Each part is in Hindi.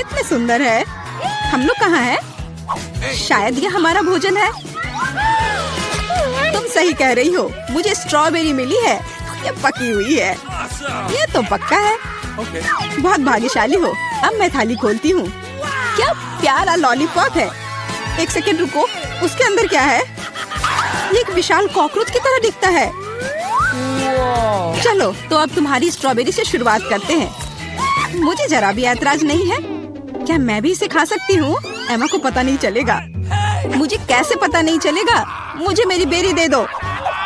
कितने सुंदर है। हम लोग कहाँ हैं? शायद ये हमारा भोजन है। तुम सही कह रही हो, मुझे स्ट्रॉबेरी मिली है। ये पकी हुई है। ये तो पक्का है। बहुत भाग्यशाली हो। अब मैं थाली खोलती हूँ। क्या प्यारा लॉलीपॉप है। एक सेकंड रुको, उसके अंदर क्या है? ये एक विशाल कॉकरोच की तरह दिखता है। चलो तो अब तुम्हारी स्ट्रॉबेरी से शुरुआत करते हैं। मुझे जरा भी ऐतराज नहीं है। क्या मैं भी इसे खा सकती हूँ? एमा को पता नहीं चलेगा। मुझे कैसे पता नहीं चलेगा? मुझे मेरी बेरी दे दो।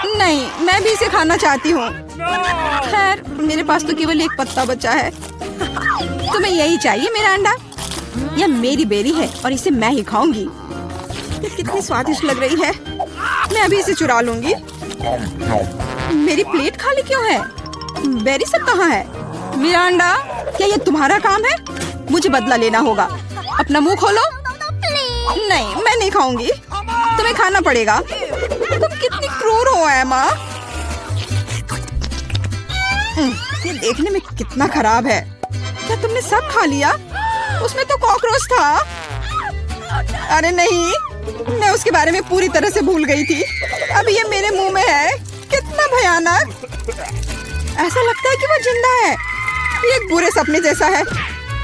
नहीं, मैं भी इसे खाना चाहती हूँ। खैर, मेरे पास तो केवल एक पत्ता बचा है। तुम्हें यही चाहिए मेरा अंडा? यह मेरी बेरी है और इसे मैं ही खाऊंगी। ये कितनी स्वादिष्ट लग रही है। मैं अभी इसे चुरा लूंगी। मेरी प्लेट खाली क्यों है? बेरी सब कहाँ है? मेरा अंडा, क्या ये तुम्हारा काम है? मुझे बदला लेना होगा। अपना मुंह खोलो। नहीं, मैं नहीं खाऊंगी। तुम्हें खाना पड़ेगा। तुम कितनी क्रूर हो एमा। ये देखने में कितना खराब है। क्या तुमने सब खा लिया? उसमें तो कॉकरोच था। अरे नहीं, मैं उसके बारे में पूरी तरह से भूल गई थी। अब ये मेरे मुंह में है। कितना भयानक। ऐसा लगता है कि वो जिंदा है। ये एक बुरे सपने जैसा है।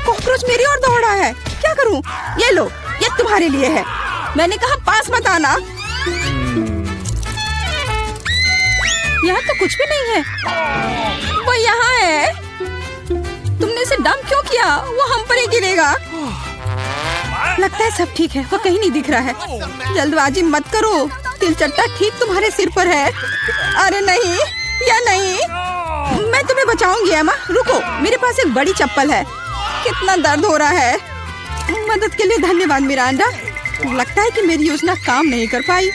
कॉकरोच मेरी ओर दौड़ा है। क्या करूं? ये लो, ये तुम्हारे लिए है। मैंने कहा पास मत आना। यहाँ तो कुछ भी नहीं है। वो यहाँ है। तुमने इसे डंप क्यों किया? वो हम पर ही गिरेगा। लगता है सब ठीक है। वो कहीं नहीं दिख रहा है। जल्दबाजी मत करो। तिलचट्टा ठीक तुम्हारे सिर पर है। अरे नहीं, या नहीं। मैं तुम्हें बचाऊंगी एमा। रुको, मेरे पास एक बड़ी चप्पल है। कितना दर्द हो रहा है। मदद के लिए धन्यवाद मिरांडा। लगता है कि मेरी योजना काम नहीं कर पाई।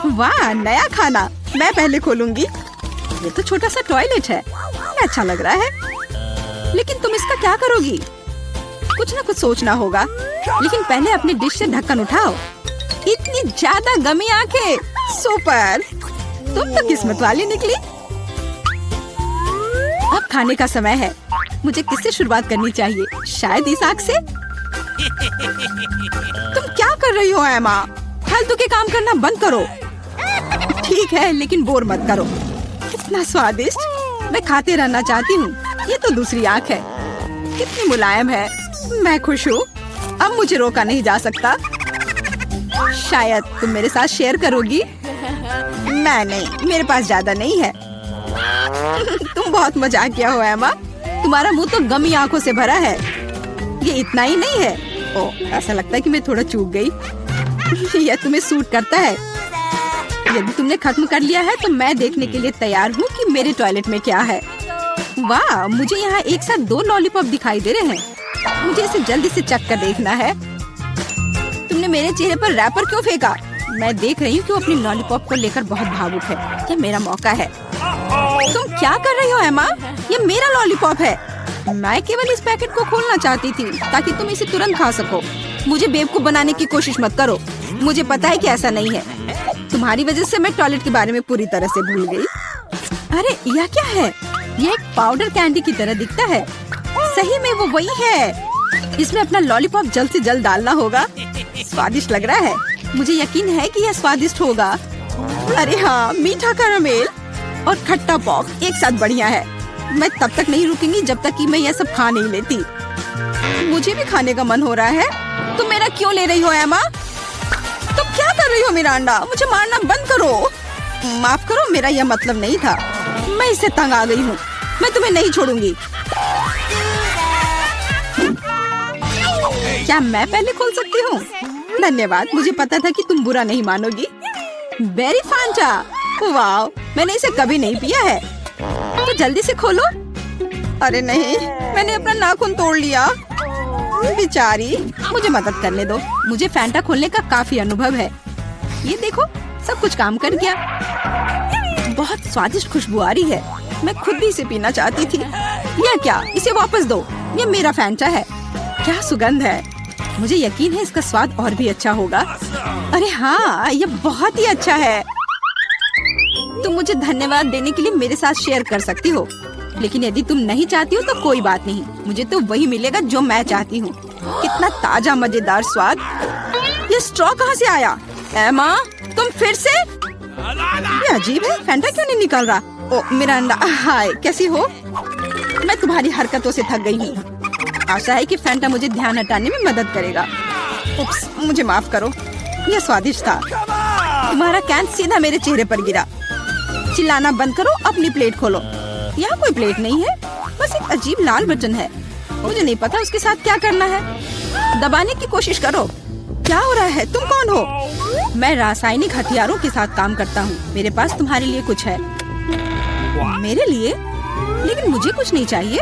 वाह, नया खाना। मैं पहले खोलूंगी। ये तो छोटा सा टॉयलेट है। अच्छा लग रहा है। लेकिन तुम इसका क्या करोगी? कुछ ना कुछ सोचना होगा। लेकिन पहले अपनी डिश से ढक्कन उठाओ। इतनी ज्यादा गमी आंखें। सुपर, तुम तो किस्मत वाली निकली। अब खाने का समय है। मुझे किससे शुरुआत करनी चाहिए? शायद इस आग से। तुम क्या कर रही हो एमा? फालतू के काम करना बंद करो। ठीक है, लेकिन बोर मत करो। कितना स्वादिष्ट। मैं खाते रहना चाहती हूँ। ये तो दूसरी आंख है। कितनी मुलायम है। मैं खुश हूँ। अब मुझे रोका नहीं जा सकता। शायद तुम मेरे साथ शेयर करोगी। मैं नहीं, मेरे पास ज्यादा नहीं है। तुम बहुत मजाकिया हो एमा। तुम्हारा मुंह तो गमी आंखों से भरा है। ये इतना ही नहीं है। ओह, ऐसा लगता है कि मैं थोड़ा चूक गई। यह तुम्हें सूट करता है। यदि तुमने खत्म कर लिया है तो मैं देखने के लिए तैयार हूँ कि मेरे टॉयलेट में क्या है। वाह, मुझे यहाँ एक साथ 2 लॉलीपॉप दिखाई दे रहे हैं। मुझे इसे जल्दी से चख कर देखना है। तुमने मेरे चेहरे पर रैपर क्यों फेंका? मैं देख रही हूँ कि वो अपनी लॉलीपॉप को लेकर बहुत भावुक है। यह मेरा मौका है। तुम क्या कर रही हो एमा? ये मेरा लॉलीपॉप है। मैं केवल इस पैकेट को खोलना चाहती थी ताकि तुम इसे तुरंत खा सको। मुझे बेवकूफ बनाने की कोशिश मत करो। मुझे पता है कि ऐसा नहीं है। तुम्हारी वजह से मैं टॉयलेट के बारे में पूरी तरह से भूल गई। अरे यह क्या है? यह एक पाउडर कैंडी की तरह दिखता है। सही में वो वही है। इसमें अपना लॉलीपॉप जल्द से जल्द डालना होगा। स्वादिष्ट लग रहा है। मुझे यकीन है कि यह स्वादिष्ट होगा। अरे हाँ, मीठा कैरामेल और खट्टा पॉप एक साथ बढ़िया है। मैं तब तक नहीं रुकूंगी जब तक कि मैं यह सब खा नहीं लेती। मुझे भी खाने का मन हो रहा है। तुम मेरा क्यों ले रही हो एमा? तुम क्या कर रही हो मिरांडा? मुझे मारना बंद करो। माफ करो, मेरा यह मतलब नहीं था। मैं इससे तंग आ गई हूँ। मैं तुम्हें नहीं छोड़ूंगी। क्या मैं पहले खोल सकती हूँ? धन्यवाद, मुझे पता था कि तुम बुरा नहीं मानोगी। बेरी फांटा, वाह, मैंने इसे कभी नहीं पिया है। तो जल्दी से खोलो। अरे नहीं, मैंने अपना नाखून तोड़ लिया। बेचारी, मुझे मदद करने दो। मुझे फैंटा खोलने का काफी अनुभव है। ये देखो, सब कुछ काम कर गया। बहुत स्वादिष्ट खुशबू आ रही है। मैं खुद भी इसे पीना चाहती थी। यह क्या? इसे वापस दो। ये मेरा फैंटा है। क्या सुगंध है। मुझे यकीन है इसका स्वाद और भी अच्छा होगा। अरे हाँ, ये बहुत ही अच्छा है। तुम मुझे धन्यवाद देने के लिए मेरे साथ शेयर कर सकती हो। लेकिन यदि तुम नहीं चाहती हो तो कोई बात नहीं, मुझे तो वही मिलेगा जो मैं चाहती हूँ। कितना ताजा मजेदार स्वाद। ये स्ट्रॉ कहाँ से आया? एमा, तुम फिर से? ये अजीब है, फैंटा क्यों नहीं निकल रहा? ओ मिरांडा, हाय, कैसी हो? मैं तुम्हारी हरकतों से थक गई हूँ। आशा है कि फैंटा मुझे ध्यान हटाने में मदद करेगा। उप्स, मुझे माफ करो। यह स्वादिष्ट था। तुम्हारा कैन सीधा मेरे चेहरे पर गिरा। चिल्लाना बंद करो, अपनी प्लेट खोलो। यहाँ कोई प्लेट नहीं है, बस एक अजीब लाल बटन है। मुझे नहीं पता उसके साथ क्या करना है। दबाने की कोशिश करो। क्या हो रहा है? तुम कौन हो? मैं रासायनिक हथियारों के साथ काम करता हूँ। मेरे पास तुम्हारे लिए कुछ है। मेरे लिए? लेकिन मुझे कुछ नहीं चाहिए।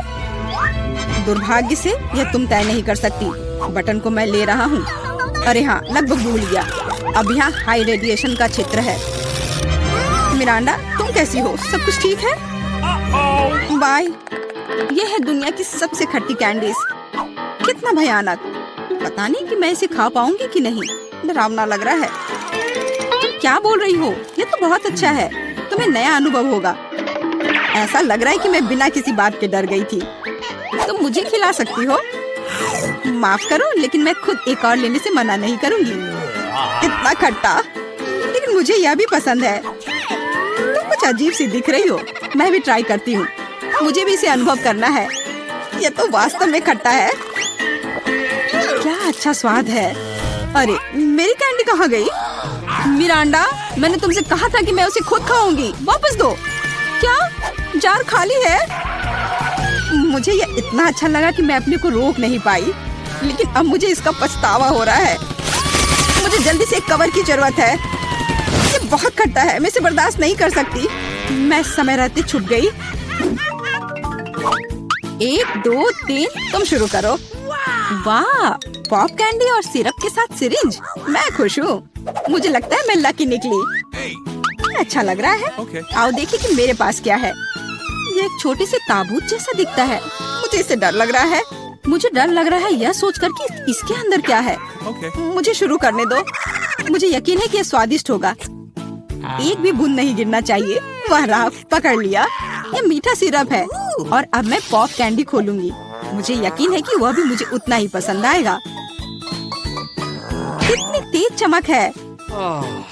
दुर्भाग्य से यह तुम तय नहीं कर सकती। बटन को मैं ले रहा हूँ। अरे हाँ, लगभग भूल गया। अब यहाँ हाई रेडिएशन का क्षेत्र है। मिरांडा, तुम कैसी हो? सब कुछ ठीक है? बाय। यह है दुनिया की सबसे खट्टी कैंडीज। कितना भयानक। पता नहीं कि मैं इसे खा पाऊंगी कि नहीं। डरावना लग रहा है। तुम क्या बोल रही हो? ये तो बहुत अच्छा है। तुम्हें नया अनुभव होगा। ऐसा लग रहा है कि मैं बिना किसी बात के डर गई थी। तुम मुझे खिला सकती हो। माफ करो, लेकिन मैं खुद एक और लेने से मना नहीं करूंगी। इतना खट्टा, लेकिन मुझे यह भी पसंद है। तुम कुछ अजीब सी दिख रही हो। मैं भी ट्राई करती हूँ। मुझे भी इसे अनुभव करना है। यह तो वास्तव में खट्टा है। क्या अच्छा स्वाद है। अरे, मेरी कैंडी कहाँ गई? मिरांडा, मैंने तुमसे कहा था कि मैं उसे खुद खाऊंगी। वापस दो। क्या जार खाली है? मुझे यह इतना अच्छा लगा कि मैं अपने को रोक नहीं पाई, लेकिन अब मुझे इसका पछतावा हो रहा है। मुझे जल्दी से एक कवर की जरूरत है। ये बहुत खट्टा है, मैं इसे बर्दाश्त नहीं कर सकती। मैं समय रहते छूट गई। 1 2 3, तुम शुरू करो। वाह, पॉप कैंडी और सिरप के साथ सिरिंज। मैं खुश हूँ। मुझे लगता है मैं लकी निकली। अच्छा लग रहा है। आओ देखिए कि मेरे पास क्या है। ये एक छोटे से ताबूत जैसा दिखता है। मुझे इससे डर लग रहा है। मुझे डर लग रहा है यह सोचकर कि इसके अंदर क्या है। मुझे शुरू करने दो। मुझे यकीन है कि यह स्वादिष्ट होगा। एक भी बूंद नहीं गिरना चाहिए। वह रहा, पकड़ लिया। यह मीठा सिरप है और अब मैं पॉप कैंडी खोलूंगी। मुझे यकीन है कि वह भी मुझे उतना ही पसंद आएगा। कितनी तेज चमक है।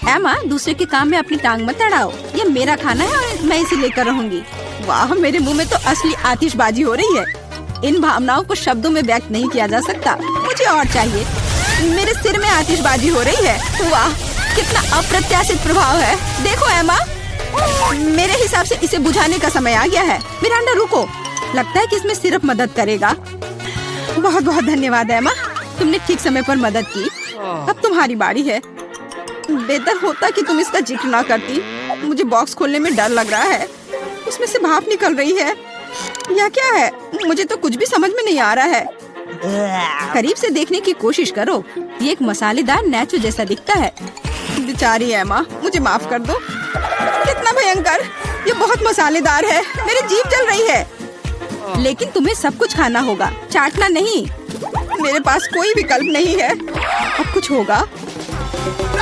एमा, दूसरे के काम में अपनी टांग मत अड़ाओ। ये मेरा खाना है और मैं इसे लेकर रहूंगी। वाह, मेरे मुंह में तो असली आतिशबाजी हो रही है। इन भावनाओं को शब्दों में व्यक्त नहीं किया जा सकता। मुझे और चाहिए। मेरे सिर में आतिशबाजी हो रही है। वाह, कितना अप्रत्याशित प्रभाव है। देखो एमा, मेरे हिसाब से इसे बुझाने का समय आ गया है। मिरांडा, रुको। लगता है कि इसमें सिर्फ मदद करेगा। बहुत बहुत धन्यवाद एमा, तुमने ठीक समय पर मदद की। अब तुम्हारी बारी है। बेहतर होता कि तुम इसका जिक्र ना करती। मुझे बॉक्स खोलने में डर लग रहा है। उसमें से भाप निकल रही है। यह क्या है? मुझे तो कुछ भी समझ में नहीं आ रहा है। करीब से देखने की कोशिश करो। ये एक मसालेदार नेचो जैसा दिखता है। बेचारी एमा, मुझे माफ कर दो। कितना भयंकर। ये बहुत मसालेदार है। मेरी जीभ जल रही है। लेकिन तुम्हें सब कुछ खाना होगा, चाटना नहीं। मेरे पास कोई विकल्प नहीं है। अब कुछ होगा।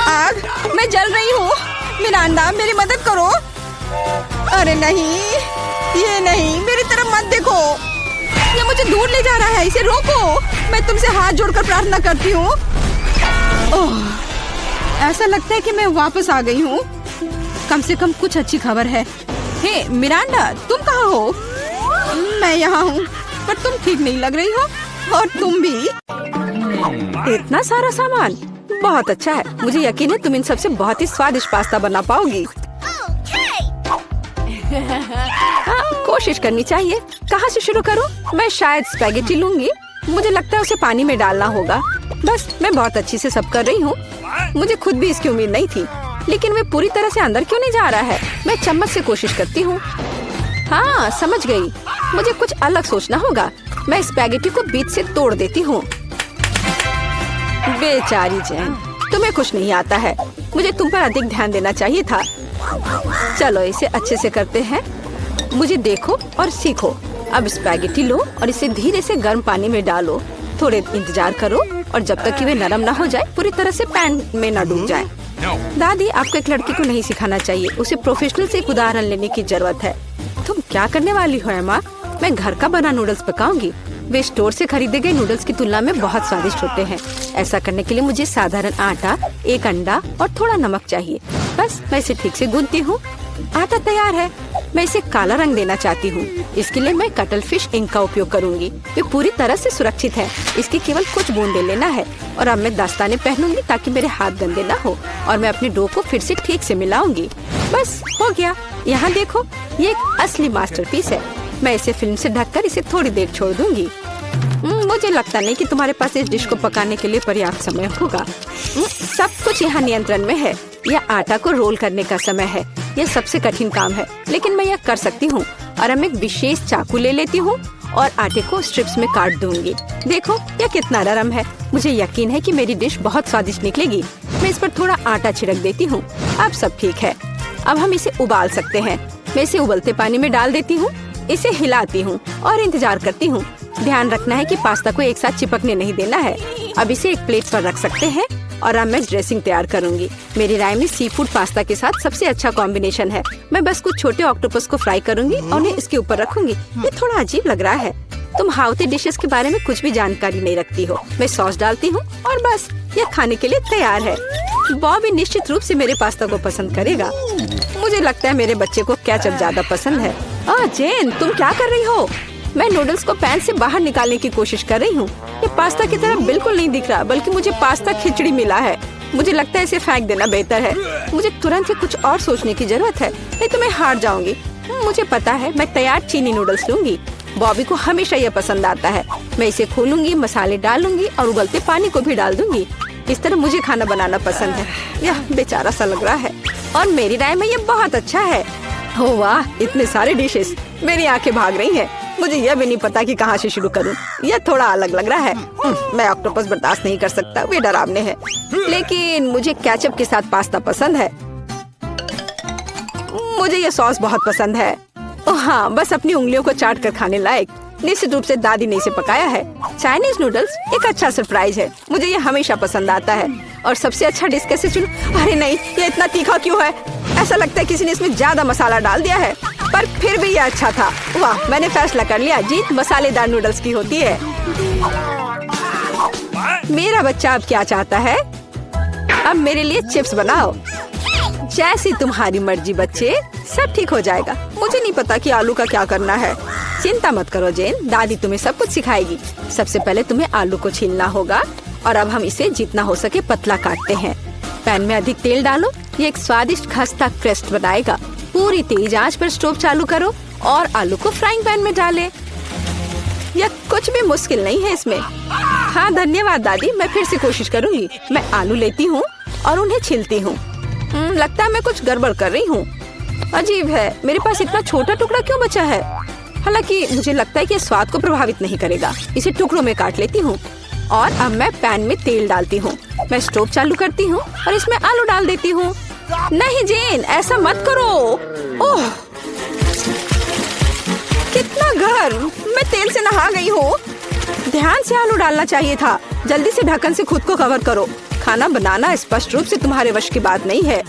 आग, मैं जल रही हूँ। मिरांडा, मेरी मदद करो। अरे नहीं, ये नहीं, मेरी तरफ मत देखो। ये मुझे दूर ले जा रहा है। इसे रोको। मैं तुमसे हाथ जोड़कर प्रार्थना करती हूँ। ऐसा लगता है कि मैं वापस आ गई हूँ। कम से कम कुछ अच्छी खबर है। हे मिरांडा, तुम कहाँ हो? मैं यहाँ हूँ, पर तुम ठीक नहीं लग रही हो। और तुम भी। इतना सारा सामान, बहुत अच्छा है। मुझे यकीन है तुम इन सबसे बहुत ही स्वादिष्ट पास्ता बना पाओगी। कोशिश करनी चाहिए। कहाँ से शुरू करूँ? मैं शायद स्पैगेटी लूंगी। मुझे लगता है उसे पानी में डालना होगा। बस, मैं बहुत अच्छी से सब कर रही हूँ। मुझे खुद भी इसकी उम्मीद नहीं थी, लेकिन वे पूरी तरह से अंदर क्यों नहीं जा रहा है? मैं चम्मच से कोशिश करती हूँ। हाँ, समझ गई। मुझे कुछ अलग सोचना होगा। मैं स्पैगेटी को बीच से तोड़ देती हूँ। बेचारी जैन, तुम्हें कुछ नहीं आता है। मुझे तुम पर अधिक ध्यान देना चाहिए था। चलो इसे अच्छे से करते हैं। मुझे देखो और सीखो। अब स्पैगेटी लो और इसे धीरे से गर्म पानी में डालो। थोड़े इंतजार करो और जब तक कि वे नरम ना हो जाए, पूरी तरह से पैन में ना डूब जाए। दादी, आपको एक लड़की को नहीं सिखाना चाहिए। उसे प्रोफेशनल से एक उदाहरण लेने की जरूरत है। तुम क्या करने वाली हो एमा? मैं घर का बना नूडल्स पकाऊंगी। वे स्टोर से खरीदे गए नूडल्स की तुलना में बहुत स्वादिष्ट होते हैं। ऐसा करने के लिए मुझे साधारण आटा, एक अंडा और थोड़ा नमक चाहिए। बस मैं इसे ठीक से गूंथती हूँ। आटा तैयार है। मैं इसे काला रंग देना चाहती हूँ। इसके लिए मैं कटल फिश इंक का उपयोग करूँगी। ये पूरी तरह से सुरक्षित है। इसकी केवल कुछ बूंदे लेना है और अब मैं दस्ताने पहनूंगी ताकि मेरे हाथ गंदे ना हो। और मैं अपने डो को फिर से ठीक से मिलाऊंगी। बस हो गया। यहाँ देखो, ये एक असली मास्टरपीस है। मैं इसे फिल्म से ढककर इसे थोड़ी देर छोड़ दूंगी। मुझे लगता नहीं कि तुम्हारे पास इस डिश को पकाने के लिए पर्याप्त समय होगा। सब कुछ यहाँ नियंत्रण में है। यह आटा को रोल करने का समय है। यह सबसे कठिन काम है, लेकिन मैं यह कर सकती हूँ। और हम एक विशेष चाकू ले लेती हूँ और आटे को स्ट्रिप्स में काट दूंगी। देखो यह कितना नरम है। मुझे यकीन है कि मेरी डिश बहुत स्वादिष्ट निकलेगी। मैं इस पर थोड़ा आटा छिड़क देती हूँ। अब सब ठीक है। अब हम इसे उबाल सकते हैं। मैं इसे उबलते पानी में डाल देती हूँ। इसे हिलाती हूँ और इंतजार करती हूँ। ध्यान रखना है कि पास्ता को एक साथ चिपकने नहीं देना है। अब इसे एक प्लेट पर रख सकते हैं और अब मैं ड्रेसिंग तैयार करूंगी। मेरी राय में सी फूड पास्ता के साथ सबसे अच्छा कॉम्बिनेशन है। मैं बस कुछ छोटे ऑक्टोपस को फ्राई करूंगी और उन्हें इसके ऊपर रखूंगी। ये थोड़ा अजीब लग रहा है। तुम हाउती डिशेस के बारे में कुछ भी जानकारी नहीं रखती हो। मैं सॉस डालती हूँ और बस यह खाने के लिए तैयार है। बॉबी निश्चित रूप से मेरे पास्ता को पसंद करेगा। मुझे लगता है मेरे बच्चे को केचप ज्यादा पसंद है। जेन, तुम क्या कर रही हो? मैं नूडल्स को पैन से बाहर निकालने की कोशिश कर रही हूँ। ये पास्ता की तरह बिल्कुल नहीं दिख रहा, बल्कि मुझे पास्ता खिचड़ी मिला है। मुझे लगता है इसे फेंक देना बेहतर है। मुझे तुरंत ही कुछ और सोचने की जरूरत है, नहीं तो मैं हार जाऊंगी। मुझे पता है, मैं तैयार चीनी नूडल्स लूंगी। बॉबी को हमेशा यह पसंद आता है। मैं इसे खोलूंगी, मसाले डालूंगी और उबलते पानी को भी डाल दूंगी। इस तरह मुझे खाना बनाना पसंद है। यह बेचारा सा लग रहा है और मेरी राय में यह बहुत अच्छा है। ओह वाह, इतने सारे डिशेस। मेरी आंखें भाग रही हैं। मुझे यह भी नहीं पता कि कहाँ से शुरू करूं। यह थोड़ा अलग लग रहा है। मैं ऑक्टोपस बर्दाश्त नहीं कर सकता, वे डरावने हैं। लेकिन मुझे केचप के साथ पास्ता पसंद है। मुझे यह सॉस बहुत पसंद है। ओह हाँ, बस अपनी उंगलियों को चाट कर खाने लायक। निश्चित रूप से दादी ने इसे पकाया है। चाइनीज नूडल्स एक अच्छा सरप्राइज है। मुझे यह हमेशा पसंद आता है। और सबसे अच्छा डिश कैसे चुनूं? अरे नहीं, ये इतना तीखा क्यों है? ऐसा लगता है किसी ने इसमें ज्यादा मसाला डाल दिया है, पर फिर भी यह अच्छा था। वाह, मैंने फैसला कर लिया, जीत मसालेदार नूडल्स की होती है। मेरा बच्चा अब क्या चाहता है? अब मेरे लिए चिप्स बनाओ। जैसी तुम्हारी मर्जी बच्चे, सब ठीक हो जाएगा। मुझे नहीं पता कि आलू का क्या करना है। चिंता मत करो जेन, दादी तुम्हें सब कुछ सिखाएगी। सबसे पहले तुम्हें आलू को छीलना होगा और अब हम इसे जितना हो सके पतला काटते हैं। पैन में अधिक तेल डालो। ये एक स्वादिष्ट खस्ता क्रेस्ट बनाएगा। पूरी तेज आंच पर स्टोव चालू करो और आलू को फ्राइंग पैन में डालें। यह कुछ भी मुश्किल नहीं है इसमें। हाँ धन्यवाद दादी, मैं फिर से कोशिश करूँगी। मैं आलू लेती हूँ और उन्हें छीलती हूँ। लगता है मैं कुछ गड़बड़ कर रही हूँ। अजीब है, मेरे पास इतना छोटा टुकड़ा क्यों बचा है? हालांकि मुझे लगता है कि स्वाद को प्रभावित नहीं करेगा। इसे टुकड़ों में काट लेती हूँ और अब मैं पैन में तेल डालती हूँ। मैं स्टोव चालू करती हूँ और इसमें आलू डाल देती हूँ। नहीं जेन, ऐसा मत करो। ओह, कितना गर्म! मैं तेल से नहा गई हूँ। ध्यान से आलू डालना चाहिए था। जल्दी से ढक्कन से खुद को कवर करो। खाना बनाना स्पष्ट रूप से तुम्हारे वश की बात नहीं है।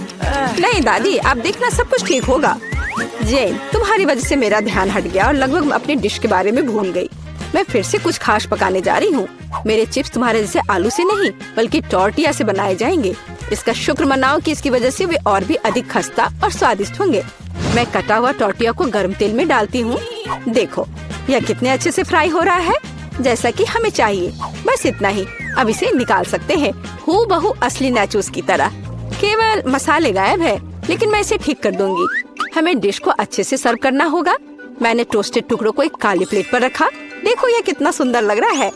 नहीं दादी, आप देखना सब कुछ ठीक होगा। जेन, तुम्हारी वजह से मेरा ध्यान हट गया और लगभग मैं अपने डिश के बारे में भूल गई। मैं फिर से कुछ खास पकाने जा रही हूँ। मेरे चिप्स तुम्हारे जैसे आलू से नहीं, बल्कि टॉर्टिया से बनाए जाएंगे। इसका शुक्र मनाओ कि इसकी वजह से वे और भी अधिक खस्ता और स्वादिष्ट होंगे। मैं कटा हुआ टॉर्टिया को गर्म तेल में डालती हूँ। देखो, यह कितने अच्छे से फ्राई हो रहा है, जैसा कि हमें चाहिए। बस इतना ही। अब इसे निकाल सकते हैं, हूबहू असली नाचोस की तरह। केवल मसाले गायब है, लेकिन मैं इसे ठीक कर दूंगी। हमें डिश को अच्छे से सर्व करना होगा। मैंने टोस्टेड टुकड़ों को एक काली प्लेट पर रखा। देखो यह कितना सुंदर लग रहा है।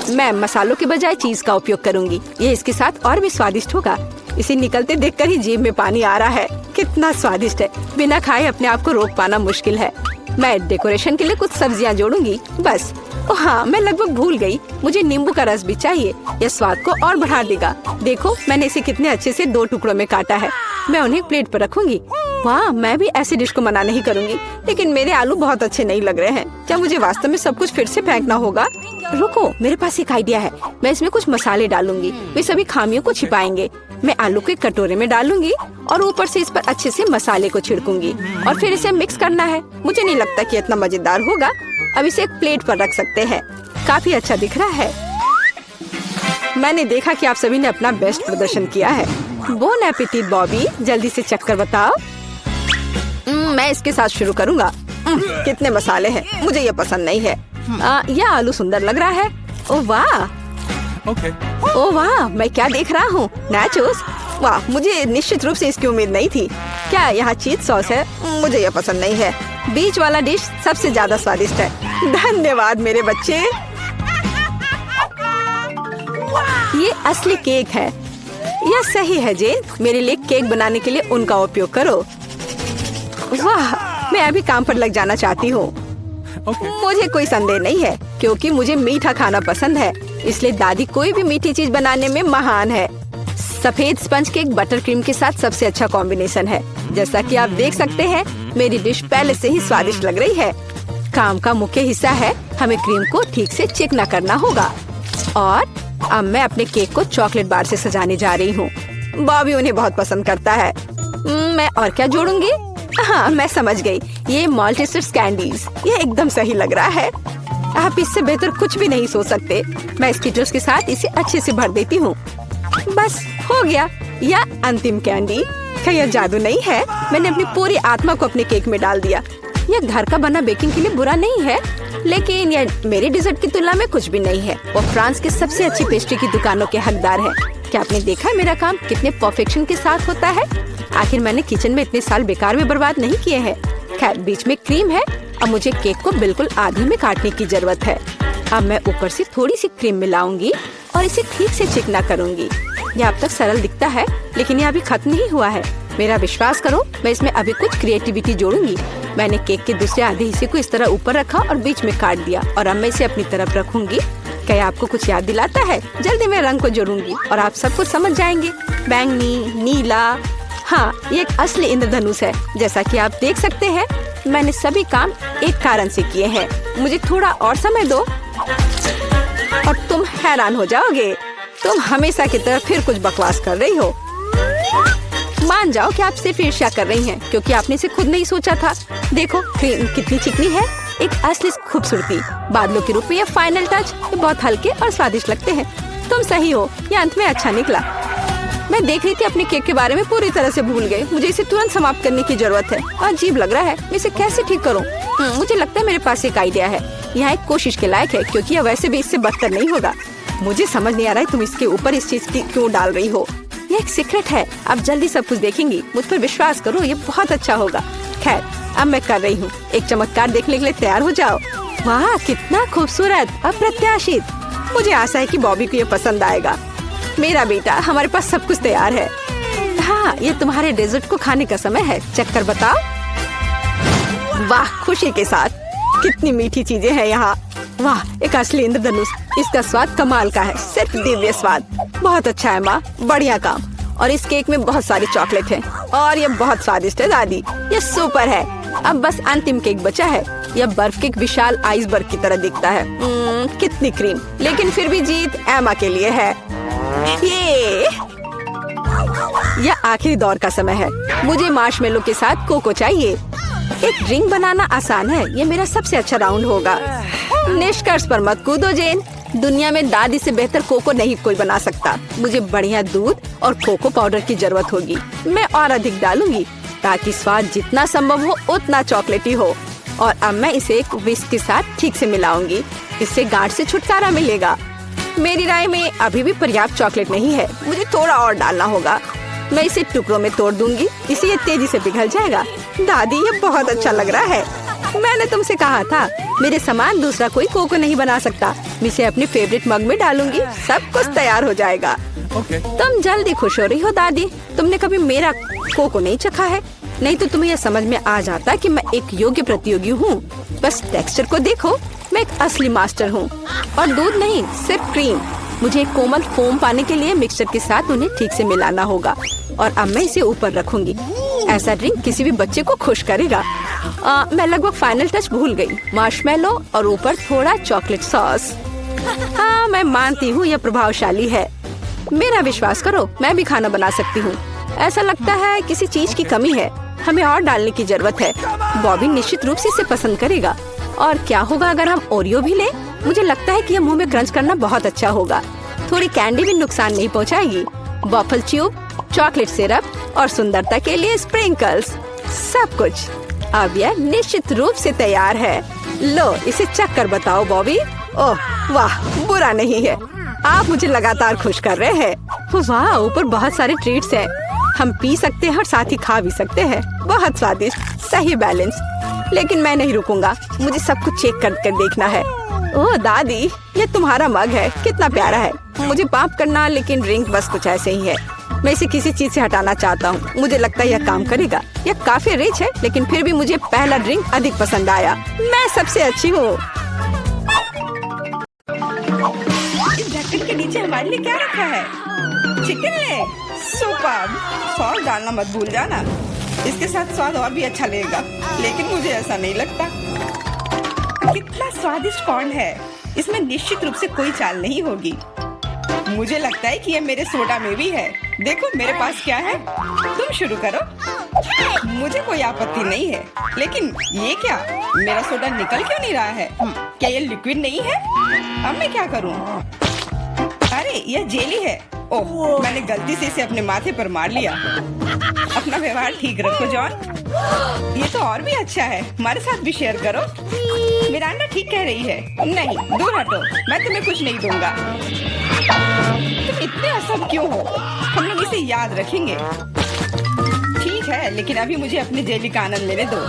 मैं मसालों के बजाय चीज का उपयोग करूंगी। ये इसके साथ और भी स्वादिष्ट होगा। इसे निकलते देखकर ही जीभ में पानी आ रहा है। कितना स्वादिष्ट है, बिना खाए अपने आप को रोक पाना मुश्किल है। मैं डेकोरेशन के लिए कुछ सब्जियां जोड़ूंगी बस। ओह हाँ, मैं लगभग भूल गई, मुझे नींबू का रस भी चाहिए। यह स्वाद को और बढ़ा देगा। देखो मैंने इसे कितने अच्छे से 2 टुकड़ों में काटा है। मैं उन्हें प्लेट पर रखूंगी। वाह, मैं भी ऐसे डिश को मना नहीं करूंगी, लेकिन मेरे आलू बहुत अच्छे नहीं लग रहे हैं। क्या मुझे वास्तव में सब कुछ फिर से फेंकना होगा? रुको, मेरे पास एक आइडिया है। मैं इसमें कुछ मसाले डालूंगी, वे सभी खामियों को छिपाएंगे। मैं आलू को एक कटोरे में डालूंगी और ऊपर से इस पर अच्छे से मसाले को छिड़कूंगी और फिर इसे मिक्स करना है। मुझे नहीं लगता कि इतना मजेदार होगा। अब इसे एक प्लेट पर रख सकते हैं। काफी अच्छा दिख रहा है। मैंने देखा कि आप सभी ने अपना बेस्ट प्रदर्शन किया है। बोन एपेटिट बॉबी, जल्दी से चक्कर बताओ। मैं इसके साथ शुरू करूंगा। कितने मसाले हैं, मुझे ये पसंद नहीं है। यह आलू सुंदर लग रहा है। ओह वाह, ओह वाह, मैं क्या देख रहा हूँ, नाचोस। वाह, मुझे निश्चित रूप से इसकी उम्मीद नहीं थी। क्या यहाँ चीज सॉस है? मुझे ये पसंद नहीं है। बीच वाला डिश सबसे ज्यादा स्वादिष्ट है। धन्यवाद मेरे बच्चे। ये असली केक है। यह सही है जेन। मेरे लिए केक बनाने के लिए उनका उपयोग करो। वाह, मैं अभी काम पर लग जाना चाहती हूँ। मुझे कोई संदेह नहीं है क्योंकि मुझे मीठा खाना पसंद है, इसलिए दादी कोई भी मीठी चीज बनाने में महान है। सफेद स्पंज केक बटर क्रीम के साथ सबसे अच्छा कॉम्बिनेशन है। जैसा कि आप देख सकते हैं, मेरी डिश पहले से ही स्वादिष्ट लग रही है। काम का मुख्य हिस्सा है हमें क्रीम को ठीक से चिकना करना होगा। और अब मैं अपने केक को चॉकलेट बार से सजाने जा रही हूँ। बॉबी उन्हें बहुत पसंद करता है। मैं और क्या जोड़ूंगी? हाँ, मैं समझ गई। ये माल्टेसर्स कैंडीज, ये एकदम सही लग रहा है। आप इससे बेहतर कुछ भी नहीं सोच सकते। मैं स्किटल्स के साथ इसे अच्छे से भर देती हूँ। बस हो गया। यह अंतिम कैंडी। क्या यह जादू नहीं है? मैंने अपनी पूरी आत्मा को अपने केक में डाल दिया। यह घर का बना बेकिंग के लिए बुरा नहीं है, लेकिन यह मेरी डिजर्ट की तुलना में कुछ भी नहीं है। वो फ्रांस के सबसे अच्छी पेस्ट्री की दुकानों के हकदार है। क्या आपने देखा मेरा काम कितने परफेक्शन के साथ होता है? आखिर मैंने किचन में इतने साल बेकार में बर्बाद नहीं किए हैं। खैर, बीच में क्रीम है। अब मुझे केक को बिल्कुल आधे में काटने की जरूरत है। अब मैं ऊपर से थोड़ी सी क्रीम मिलाऊंगी और इसे ठीक से चिकना करूंगी। यह अब तक सरल दिखता है, लेकिन यह अभी खत्म नहीं हुआ है। मेरा विश्वास करो, मैं इसमें अभी कुछ क्रिएटिविटी जोड़ूंगी। मैंने केक के दूसरे आधे हिस्से को इस तरह ऊपर रखा और बीच में काट दिया और अब मैं इसे अपनी तरफ रखूंगी। क्या आपको कुछ याद दिलाता है? जल्दी मैं रंग को जोड़ूंगी और आप सब कुछ समझ जाएंगे। बैंगनी, नीला। हाँ, ये एक असली इंद्रधनुष है। जैसा कि आप देख सकते हैं, मैंने सभी काम एक कारण से किए हैं। मुझे थोड़ा और समय दो और तुम हैरान हो जाओगे। तुम हमेशा की तरह फिर कुछ बकवास कर रही हो। मान जाओ कि आप सिर्फ ईर्ष्या कर रही हैं, क्योंकि आपने इसे खुद नहीं सोचा था। देखो क्रीम कितनी चिकनी है, एक असली खूबसूरती। बादलों के रूप में ये फाइनल टच। ये बहुत हल्के और स्वादिष्ट लगते हैं। तुम सही हो, ये अंत में अच्छा निकला। मैं देख रही थी अपने केक के बारे में पूरी तरह से भूल गई। मुझे इसे तुरंत समाप्त करने की जरूरत है। अजीब लग रहा है, मैं इसे कैसे ठीक करूं? मुझे लगता है मेरे पास एक आइडिया है। यह एक कोशिश के लायक है, क्योंकि यह वैसे भी इससे बदतर नहीं होगा। मुझे समझ नहीं आ रहा है तुम इसके ऊपर इस चीज की क्यों डाल रही हो। ये एक सीक्रेट है। अब जल्दी सब कुछ देखेंगी। मुझ पर विश्वास करो, ये बहुत अच्छा होगा। खैर, अब मैं कर रही हूँ। एक चमत्कार देखने के लिए तैयार हो जाओ। वाह, कितना खूबसूरत, अप्रत्याशित। मुझे आशा है कि बॉबी को ये पसंद आएगा। मेरा बेटा, हमारे पास सब कुछ तैयार है। हाँ, ये तुम्हारे डेजर्ट को खाने का समय है। चक्कर बताओ। वाह, खुशी के साथ। कितनी मीठी चीजें हैं यहाँ। वाह, एक असली इंद्रधनुष। इसका स्वाद कमाल का है, सिर्फ दिव्य स्वाद। बहुत अच्छा है माँ, बढ़िया काम। और इस केक में बहुत सारी चॉकलेट है और ये बहुत स्वादिष्ट है दादी। ये सुपर है। अब बस अंतिम केक बचा है। यह बर्फ के एक विशाल आइसबर्ग की तरह दिखता है। कितनी क्रीम, लेकिन फिर भी जीत एमा के लिए है। यह आखिरी दौर का समय है। मुझे मार्शमेलो के साथ कोको चाहिए। एक ड्रिंक बनाना आसान है। ये मेरा सबसे अच्छा राउंड होगा। निष्कर्ष पर मत कूदो जेन। दुनिया में दादी से बेहतर कोको नहीं कोई बना सकता। मुझे बढ़िया दूध और कोको पाउडर की जरूरत होगी। मैं और अधिक डालूंगी ताकि स्वाद जितना संभव हो उतना चॉकलेटी हो। और अब मैं इसे एक विस्क के साथ ठीक से मिलाऊंगी। इससे गांठ से छुटकारा मिलेगा। मेरी राय में अभी भी पर्याप्त चॉकलेट नहीं है। मुझे थोड़ा और डालना होगा। मैं इसे टुकड़ों में तोड़ दूंगी, इससे ये तेजी से पिघल जाएगा। दादी, ये बहुत अच्छा लग रहा है। मैंने तुमसे कहा था, मेरे समान दूसरा कोई कोको नहीं बना सकता। मैं इसे अपने फेवरेट मग में डालूंगी। सब कुछ तैयार हो जाएगा। तुम जल्दी खुश हो रही हो दादी। तुमने कभी मेरा कोको नहीं चखा है, नहीं तो तुम्हें यह समझ में आ जाता कि मैं एक योग्य प्रतियोगी हूँ। बस टेक्सचर को देखो, मैं एक असली मास्टर हूँ। और दूध नहीं, सिर्फ क्रीम। मुझे एक कोमल फोम पाने के लिए मिक्सचर के साथ उन्हें ठीक से मिलाना होगा। और अब मैं इसे ऊपर रखूंगी। ऐसा ड्रिंक किसी भी बच्चे को खुश करेगा। मैं लगभग फाइनल टच भूल गई। मार्शमेलो और ऊपर थोड़ा चॉकलेट सॉस। हाँ, मैं मानती हूँ यह प्रभावशाली है। मेरा विश्वास करो, मैं भी खाना बना सकती हूँ। ऐसा लगता है किसी चीज की कमी है, हमें और डालने की जरूरत है। बॉबी निश्चित रूप से इसे पसंद करेगा। और क्या होगा अगर हम ओरियो भी लें? मुझे लगता है कि यह मुंह में क्रंच करना बहुत अच्छा होगा। थोड़ी कैंडी भी नुकसान नहीं पहुंचाएगी। वॉफल ट्यूब, चॉकलेट सिरप और सुंदरता के लिए स्प्रिंकल्स, सब कुछ। अब यह निश्चित रूप से तैयार है। लो इसे चख कर बताओ बॉबी। ओह वाह, बुरा नहीं है। आप मुझे लगातार खुश कर रहे हैं। वाह, ऊपर बहुत सारे ट्रीट्स हैं। हम पी सकते हैं और साथ ही खा भी सकते हैं। बहुत स्वादिष्ट, सही बैलेंस। लेकिन मैं नहीं रुकूंगा, मुझे सब कुछ चेक कर देखना है। ओह दादी, ये तुम्हारा मग है, कितना प्यारा है। मुझे माफ करना, लेकिन ड्रिंक बस कुछ ऐसे ही है। मैं इसे किसी चीज से हटाना चाहता हूँ। मुझे लगता है यह काम करेगा। यह काफी रिच है, लेकिन फिर भी मुझे पहला ड्रिंक अधिक पसंद आया। मैं सबसे अच्छी हूँ। इस ढक्कन के नीचे हमारे लिए क्या रखा है? चिकन ले। सुपर। सॉस डालना मत भूल जाना, इसके साथ स्वाद और भी अच्छा लगेगा। लेकिन मुझे ऐसा नहीं लगता। कितना स्वादिष्ट कॉर्न है, इसमें निश्चित रूप से कोई चाल नहीं होगी। मुझे लगता है कि ये मेरे सोडा में भी है। देखो मेरे पास क्या है। तुम शुरू करो, मुझे कोई आपत्ति नहीं है। लेकिन ये क्या, मेरा सोडा निकल क्यों नहीं रहा है? क्या ये लिक्विड नहीं है? अब मैं क्या करूं? अरे यह जेली है। ओह, मैंने गलती से इसे अपने माथे पर मार लिया। अपना व्यवहार ठीक रखो जॉन। ये तो और भी अच्छा है, हमारे साथ भी शेयर करो। मिरांडा ठीक कह रही है। नहीं, दूर हटो, मैं तुम्हें कुछ नहीं दूंगा। तुम इतने असम क्यों हो? हम लोग इसे याद रखेंगे। ठीक है, लेकिन अभी मुझे अपने जेली का आनंद लेने दो।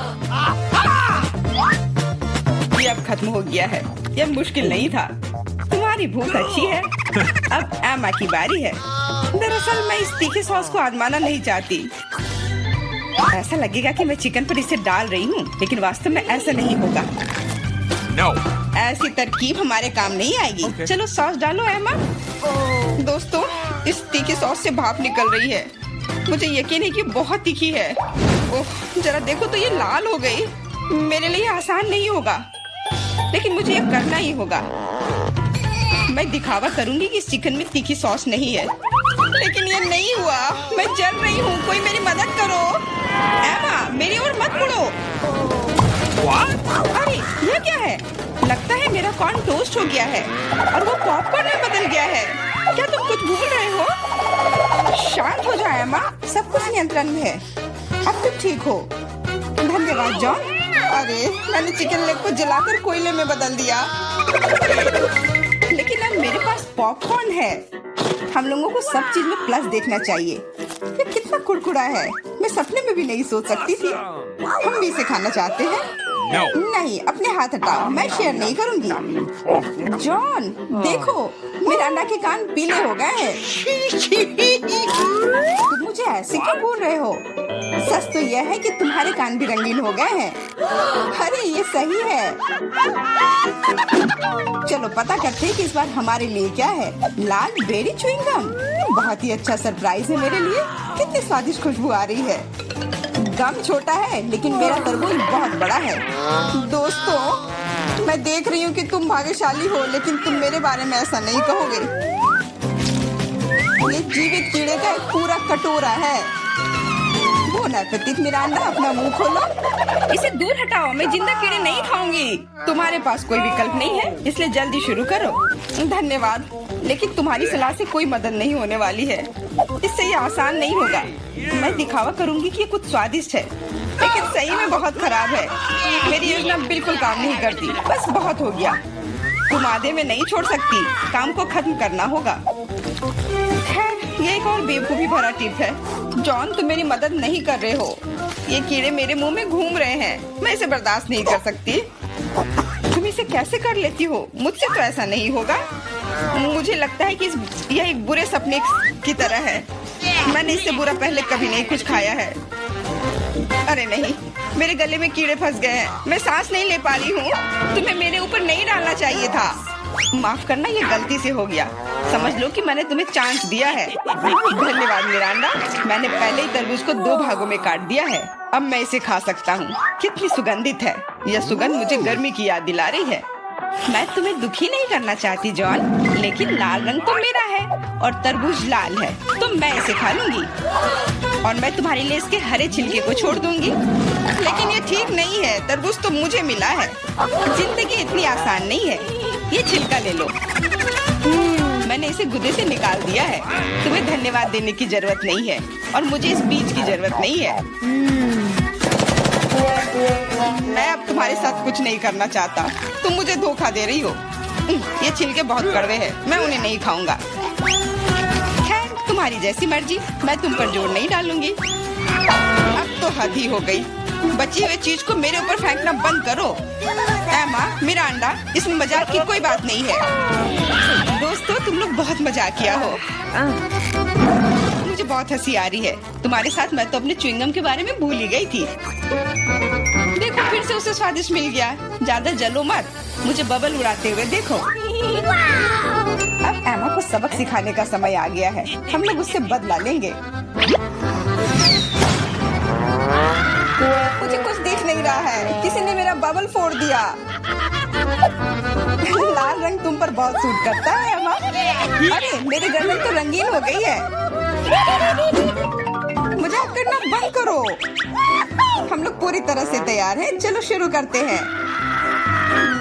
ये अब खत्म हो गया है। यह मुश्किल नहीं था। तुम्हारी भूख अच्छी है। अब एमा की बारी है। दरअसल मैं इस तीखे सॉस को आजमाना नहीं चाहती। ऐसा लगेगा कि मैं चिकन पर इसे डाल रही हूँ, लेकिन वास्तव में ऐसा नहीं होगा। No. ऐसी तरकीब हमारे काम नहीं आएगी। Okay. चलो सॉस डालो एमा। दोस्तों, इस तीखी सॉस से भाप निकल रही है। मुझे यकीन है कि बहुत तीखी है। ओह, जरा देखो तो ये लाल हो गई। मेरे लिए आसान नहीं होगा, लेकिन मुझे ये करना ही होगा। मैं दिखावा करूंगी कि इस चिकन में तीखी सॉस नहीं है, लेकिन ये नहीं हुआ। मैं जल रही हूँ, कोई मेरी मदद करो। एमा, मेरी ओर मत मुड़ो। अरे ये क्या है? लगता है मेरा कॉर्न टोस्ट हो गया है और वो पॉपकॉर्न में बदल गया है। क्या तुम कुछ भूल रहे हो? शांत हो जाओ एमा, सब कुछ नियंत्रण में है। अब तुम ठीक हो। धन्यवाद जॉन। अरे मैंने चिकन लेग को जलाकर कोयले में बदल दिया। लेकिन अब मेरे पास पॉपकॉर्न है। हम लोगों को सब चीज में प्लस देखना चाहिए। ये कितना कुड़कुड़ा है, मैं सपने में भी नहीं सोच सकती थी। हम भी इसे खाना चाहते हैं। No. नहीं, अपने हाथ हटाओ, मैं शेयर नहीं करूंगी। जॉन देखो, मिरांडा के कान पीले हो गए हैं। तुम मुझे ऐसे क्यों बोल रहे हो? सच तो यह है कि तुम्हारे कान भी रंगीन हो गए हैं। अरे ये सही है। चलो पता करते हैं कि इस बार हमारे लिए क्या है। लाल बेरी च्युइंगम, बहुत ही अच्छा सरप्राइज है मेरे लिए। कितनी स्वादिष्ट खुशबू आ रही है। गम छोटा है, लेकिन मेरा तरबूज बहुत बड़ा है। दोस्तों, मैं देख रही हूँ कि तुम भाग्यशाली हो, लेकिन तुम मेरे बारे में ऐसा नहीं कहोगे। ये जीवित कीड़े का एक पूरा कटोरा है। बोन एपेटिट मिरांडा, अपना मुंह खोलो। इसे दूर हटाओ, मैं जिंदा कीड़े नहीं खाऊंगी। तुम्हारे पास कोई विकल्प नहीं है, इसलिए जल्दी शुरू करो। धन्यवाद, लेकिन तुम्हारी सलाह से कोई मदद नहीं होने वाली है। इससे ये आसान नहीं होगा। मैं दिखावा करूंगी कि ये कुछ स्वादिष्ट है, लेकिन सही में बहुत खराब है। मेरी योजना बिल्कुल काम नहीं करती। बस बहुत हो गया। तुम आधे में नहीं छोड़ सकती, काम को खत्म करना होगा। खैर, ये एक और बेवकूफी भरा टिप है। जॉन, तुम मेरी मदद नहीं कर रहे हो। ये कीड़े मेरे मुंह में घूम रहे हैं। मैं इसे बर्दाश्त नहीं कर सकती। तुम इसे कैसे कर लेती हो? मुझसे तो ऐसा नहीं होगा। मुझे लगता है कि यह एक बुरे सपने की तरह है। मैंने इससे बुरा पहले कभी नहीं कुछ खाया है। अरे नहीं, मेरे गले में कीड़े फंस गए हैं। मैं सांस नहीं ले पा रही हूँ। तुम्हें मेरे ऊपर नहीं डालना चाहिए था। माफ करना, ये गलती से हो गया। समझ लो कि मैंने तुम्हें चांस दिया है। धन्यवाद मिरांडा, मैंने पहले ही तरबूज को 2 भागों में काट दिया है। अब मैं इसे खा सकता हूँ। कितनी सुगंधित है। यह सुगंध मुझे गर्मी की याद दिला रही है। मैं तुम्हें दुखी नहीं करना चाहती जॉन, लेकिन लाल रंग तो मेरा है और तरबूज लाल है, तो मैं इसे खा लूंगी और मैं तुम्हारे लिए इसके हरे छिलके को छोड़ दूंगी। लेकिन ये ठीक नहीं है, तरबूज तो मुझे मिला है। जिंदगी इतनी आसान नहीं है। ये छिलका ले लो। मैंने इसे गुदे से निकाल दिया है। तुम्हें धन्यवाद देने की जरूरत नहीं है और मुझे इस बीज की जरूरत नहीं है। मैं अब तुम्हारे साथ कुछ नहीं करना चाहता। तुम मुझे धोखा दे रही हो। ये छिलके बहुत कड़वे हैं, मैं उन्हें नहीं खाऊंगा। खैर, तुम्हारी जैसी मर्जी, मैं तुम पर जोर नहीं डालूंगी। अब तो हद ही हो गई। बची हुई चीज को मेरे ऊपर फेंकना बंद करो। एमा, मेरा अंडा, इसमें मजाक की कोई बात नहीं है। दोस्तों, तुम लोग बहुत मजाक किया हो। मुझे बहुत हंसी आ रही है। तुम्हारे साथ मैं तो अपने च्युइंगम के बारे में भूल ही गई थी। देखो, फिर से उसे स्वादिष्ट मिल गया। ज्यादा जलो मत, मुझे बबल उड़ाते हुए देखो। अब एमा को सबक सिखाने का समय आ गया है। हम लोग उससे बदला लेंगे। मुझे कुछ दिख नहीं रहा है। किसी ने मेरा बबल फोड़ दिया। लाल रंग तुम पर बहुत सूट करता है एमा। अरे, मेरी गर्दन तो रंगीन हो गई है। मजाक करना बंद करो। हम लोग पूरी तरह से तैयार हैं। चलो शुरू करते हैं।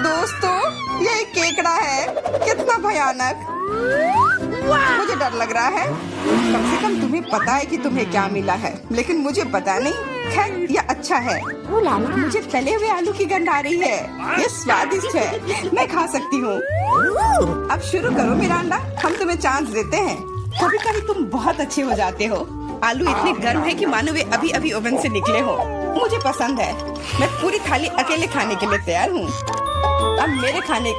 दोस्तों, ये एक केकड़ा है। कितना भयानक। मुझे डर लग रहा है। कम से कम तुम्हें पता है कि तुम्हें क्या मिला है, लेकिन मुझे पता नहीं। खैर, यह अच्छा है। मुझे तले हुए आलू की गंध आ रही है। ये स्वादिष्ट है, मैं खा सकती हूँ। अब शुरू करो मेरा अंडा। हम तुम्हें चांस देते हैं। कभी कभी तुम बहुत अच्छे हो जाते हो। आलू इतने गर्म है कि मानो वे अभी अभी ओवन से निकले हो। मुझे पसंद है। मैं पूरी थाली अकेले खाने के लिए तैयार हूँ। अब मेरे खाने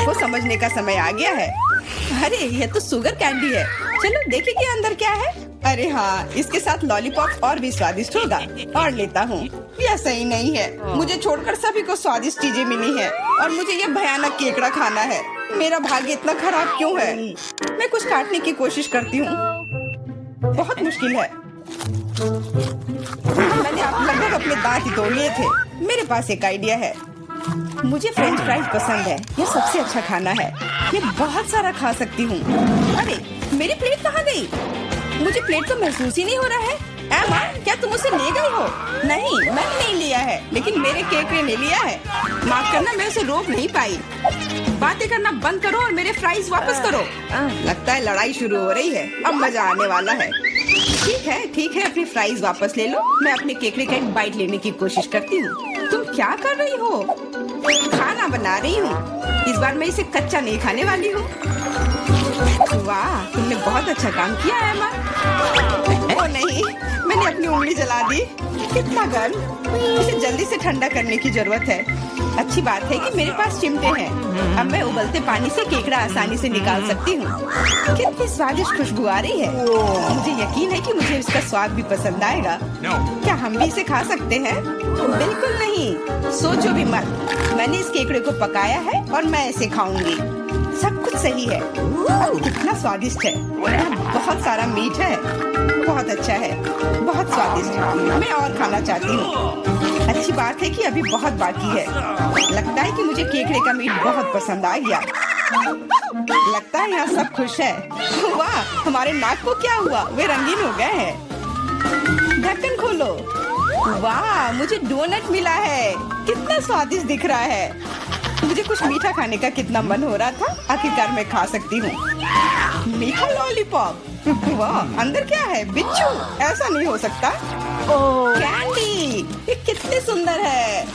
को समझने का समय आ गया है। अरे, यह तो शुगर कैंडी है। चलो देखें कि अंदर क्या है। अरे हाँ, इसके साथ लॉलीपॉप और भी स्वादिष्ट होगा। और लेता हूँ। यह सही नहीं है। मुझे छोड़कर सभी को स्वादिष्ट चीजें मिली हैं और मुझे यह भयानक केकड़ा खाना है। मेरा भाग्य इतना खराब क्यों है? मैं कुछ काटने की कोशिश करती हूँ। बहुत मुश्किल है। मैंने लगभग अपने दांत ही तोड़ लिए थे। मेरे पास एक आइडिया है। मुझे फ्रेंच फ्राइज पसंद है। यह सबसे अच्छा खाना है। मैं बहुत सारा खा सकती हूँ। अरे, मेरी प्लेट कहाँ गई? मुझे प्लेट तो महसूस ही नहीं हो रहा है। एमा, क्या तुम उसे ले गई हो? नहीं, मैंने नहीं लिया है, लेकिन मेरे केकड़े ने लिया है। माफ करना, मैं उसे रोक नहीं पाई। बातें करना बंद करो और मेरे फ्राइज वापस करो। लगता है लड़ाई शुरू हो रही है। अब मजा आने वाला है। ठीक है, अपनी फ्राइज वापस ले लो। मैं अपने केकड़े का एक बाइट लेने की कोशिश करती हूँ। तुम क्या कर रही हो? खाना बना रही हूँ। इस बार मैं इसे कच्चा नहीं खाने वाली हूँ। वाह, तुमने बहुत अच्छा काम किया है एमा। ओ नहीं, मैंने अपनी उंगली जला दी। कितना गर्म। इसे जल्दी से ठंडा करने की जरूरत है। अच्छी बात है कि मेरे पास चिमटे हैं। अब मैं उबलते पानी से केकड़ा आसानी से निकाल सकती हूँ। कितनी स्वादिष्ट खुशबू आ रही है। मुझे यकीन है कि मुझे इसका स्वाद भी पसंद आएगा। क्या हम भी इसे खा सकते हैं? बिल्कुल नहीं, सोचो भी मत। मैंने इस केकड़े को पकाया है और मैं इसे खाऊंगी। सब कुछ सही है। कितना स्वादिष्ट है। बहुत सारा मीठ है। बहुत अच्छा है, बहुत स्वादिष्ट है। मैं और खाना चाहती हूँ। अच्छी बात है कि अभी बहुत बाकी है। लगता है कि मुझे केकड़े का मीट बहुत पसंद आ गया। लगता है यहाँ सब खुश है। वाह, हमारे नाक को क्या हुआ? वे रंगीन हो गए हैं। ढक्कन खोलो। वाह, मुझे डोनट मिला है। कितना स्वादिष्ट दिख रहा है। मुझे कुछ मीठा खाने का कितना मन हो रहा था। आखिरकार मैं खा सकती हूँ। मीठा लॉलीपॉप। वाह, अंदर क्या है? बिच्छू? ऐसा नहीं हो सकता। कैंडी, ये कितनी सुंदर है।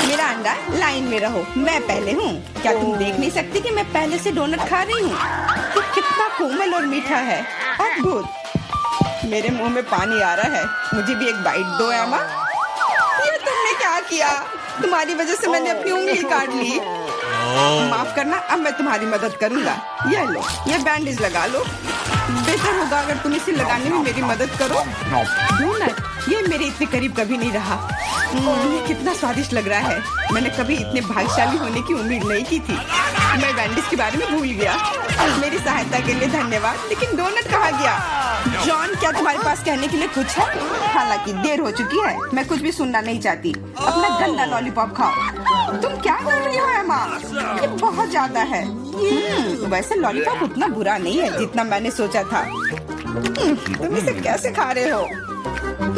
मेरा अंडा, लाइन में रहो। मैं पहले हूँ। क्या तुम देख नहीं सकती कि मैं पहले से डोनट खा रही हूँ? ये कितना कोमल और मीठा है। अद्भुत। मेरे मुंह में पानी आ रहा है। मुझे भी एक बाइट दो एमा। ये तुमने क्या किया? तुम्हारी वजह से मैंने अपनी उंगली काट ली। माफ करना, अब मैं तुम्हारी मदद करूंगा। ये लो, ये बैंडेज लगा लो। बेहतर होगा अगर तुम इसे लगाने में मेरी मदद करो। डोनट, ये मेरे इतने करीब कभी नहीं रहा। ये कितना स्वादिष्ट लग रहा है। मैंने कभी इतने भाग्यशाली होने की उम्मीद नहीं की थी। मैं वेंडिस के बारे में भूल गया। मेरी सहायता के लिए धन्यवाद, लेकिन डोनट कहाँ गया? जॉन, क्या तुम्हारे पास कहने के लिए कुछ है? हालांकि देर हो चुकी है, मैं कुछ भी सुनना नहीं चाहती। अपना गंदा लॉलीपॉप खाओ। तुम क्या कर रही हो एमा? ये बहुत ज्यादा है। वैसे लॉलीपॉप उतना बुरा नहीं है जितना मैंने सोचा था। तुम इसे कैसे खा रहे हो?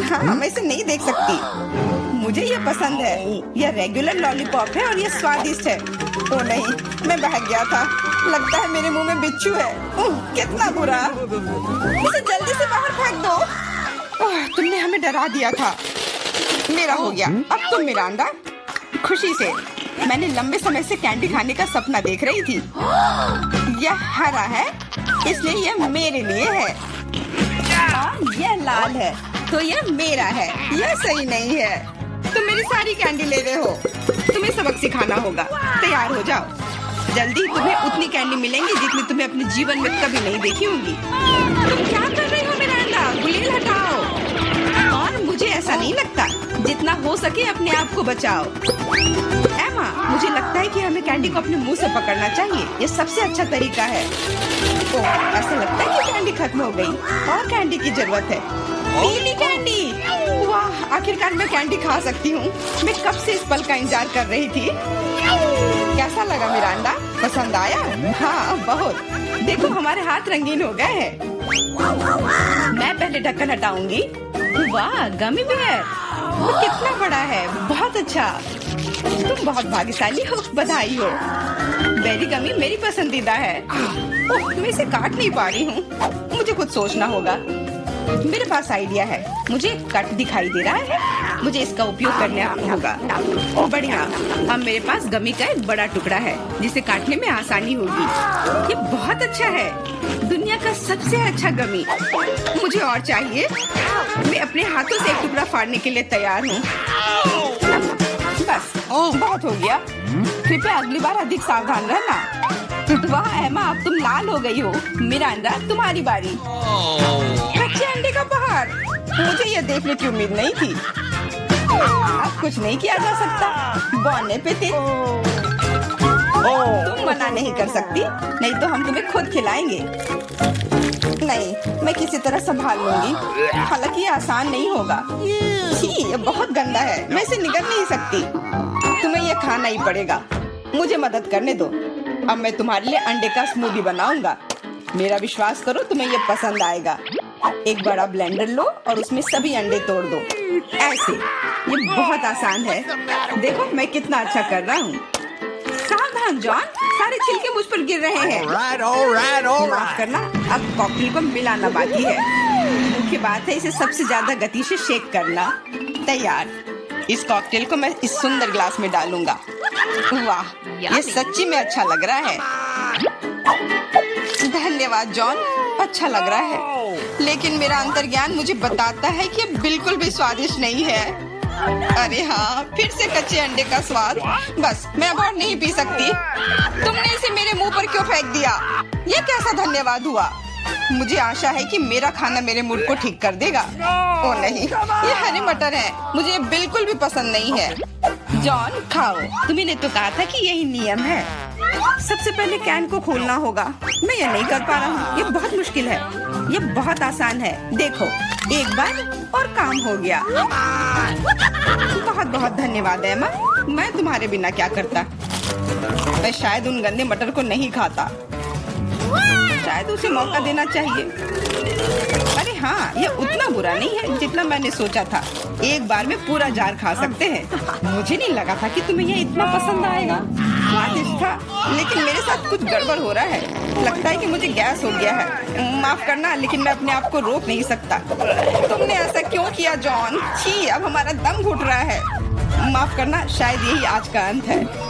हाँ, मैं इसे नहीं देख सकती। मुझे ये पसंद है। यह रेगुलर लॉलीपॉप है और ये स्वादिष्ट है। ओ नहीं, मैं बहक गया था। लगता है मेरे मुंह में बिच्छू है। कितना बुरा। इसे जल्दी से बाहर फेंक दो। तुमने हमें डरा दिया था। मेरा हो गया। अब तुम मिरांडा। खुशी से। मैंने लंबे समय से कैंडी खाने का सपना देख रही थी। यह हरा है, इसलिए यह मेरे लिए है। यह लाल है, तो यह मेरा है। यह सही नहीं है। तुम मेरी सारी कैंडी ले रहे हो। तुम्हें सबक सिखाना होगा। तैयार हो जाओ। जल्दी तुम्हें उतनी कैंडी मिलेंगी जितनी तुम्हें अपने जीवन में कभी नहीं देखी होंगी। तुम क्या कर रही हो मिरांडा? गुलेल हटाओ। और मुझे ऐसा नहीं लगता। जितना हो सके अपने आप को बचाओ। एमा, मुझे लगता है कि हमें कैंडी को अपने मुंह से पकड़ना चाहिए। ये सबसे अच्छा तरीका है। ऐसा लगता है कि कैंडी खत्म हो गई और कैंडी की जरूरत है। पीली कैंडी। वाह, आखिरकार मैं कैंडी खा सकती हूँ। मैं कब से इस पल का इंतजार कर रही थी। कैसा लगा मिरांडा? पसंद आया? हाँ, बहुत। देखो, हमारे हाथ रंगीन हो गए हैं। मैं पहले ढक्कन हटाऊंगी। वाह, गमी बेयर। वो कितना बड़ा है। बहुत अच्छा। तुम बहुत भाग्यशाली हो। बधाई हो। बेरी गमी मेरी पसंदीदा है। मैं इसे काट नहीं पा रही हूँ। मुझे कुछ सोचना होगा। मेरे पास आइडिया है। मुझे कट दिखाई दे रहा है। मुझे इसका उपयोग करना होगा। बढ़िया। अब मेरे पास गमी का एक बड़ा टुकड़ा है जिसे काटने में आसानी होगी। ये बहुत अच्छा है। दुनिया का सबसे अच्छा गमी। मुझे और चाहिए। मैं अपने हाथों से एक टुकड़ा फाड़ने के लिए तैयार हूँ। बस, बहुत हो गया। कृपया अगली बार अधिक सावधान रहना। वाह एमा, अब तुम लाल हो गई हो। मिरांडा, तुम्हारी बारी। कच्चे अंडे का पहाड़। मुझे यह देखने की उम्मीद नहीं थी। अब कुछ नहीं किया जा सकता। बौने पे थे। तुम मना नहीं कर सकती, नहीं तो हम तुम्हें खुद खिलाएंगे। नहीं, मैं किसी तरह संभाल लूंगी। हालांकि ये आसान नहीं होगा। ये बहुत गंदा है। मैं इसे निगल नहीं सकती। तुम्हें यह खाना ही पड़ेगा। मुझे मदद करने दो। अब मैं तुम्हारे लिए अंडे का स्मूदी बनाऊंगा। मेरा विश्वास करो, तुम्हें ये पसंद आएगा। एक बड़ा ब्लेंडर लो और उसमें सभी अंडे तोड़ दो। ऐसे। ये बहुत आसान है। देखो मैं कितना अच्छा कर रहा हूँ। सावधान जॉन, सारे छिलके मुझ पर गिर रहे हैं। माफ करना, अब कॉकटेल को मिलाना बाकी है। मुख्य बात है इसे सबसे ज्यादा गति से शेक करना। तैयार। इस कॉकटेल को मैं इस सुंदर ग्लास में डालूंगा। वाह, ये सच्ची में अच्छा लग रहा है। धन्यवाद जॉन, अच्छा लग रहा है। लेकिन मेरा अंतर्ज्ञान मुझे बताता है कि ये बिल्कुल भी स्वादिष्ट नहीं है। अरे हाँ, फिर से कच्चे अंडे का स्वाद। बस, मैं अब और नहीं पी सकती। तुमने इसे मेरे मुंह पर क्यों फेंक दिया? ये कैसा धन्यवाद हुआ? मुझे आशा है कि मेरा खाना मेरे मूड को ठीक कर देगा। ओ नहीं, ये हरे मटर है। मुझे बिल्कुल भी पसंद नहीं है। जॉन, खाओ। तुमने तो कहा था कि यही नियम है। सबसे पहले कैन को खोलना होगा। मैं ये नहीं कर पा रहा हूँ। ये बहुत मुश्किल है। ये बहुत आसान है। देखो, एक बार और काम हो गया। बहुत बहुत धन्यवाद एमा। मैं तुम्हारे बिना क्या करता। मैं शायद उन गंदे मटर को नहीं खाता। शायद उसे मौका देना चाहिए। अरे हाँ, ये उतना बुरा नहीं है जितना मैंने सोचा था। एक बार में पूरा जार खा सकते हैं। मुझे नहीं लगा था कि तुम्हें ये इतना पसंद आएगा। स्वादिष्ट था, लेकिन मेरे साथ कुछ गड़बड़ हो रहा है। लगता है कि मुझे गैस हो गया है। माफ करना, लेकिन मैं अपने आप को रोक नहीं सकता। तुमने ऐसा क्यों किया जॉन? छी, अब हमारा दम घुट रहा है। माफ करना, शायद यही आज का अंत है।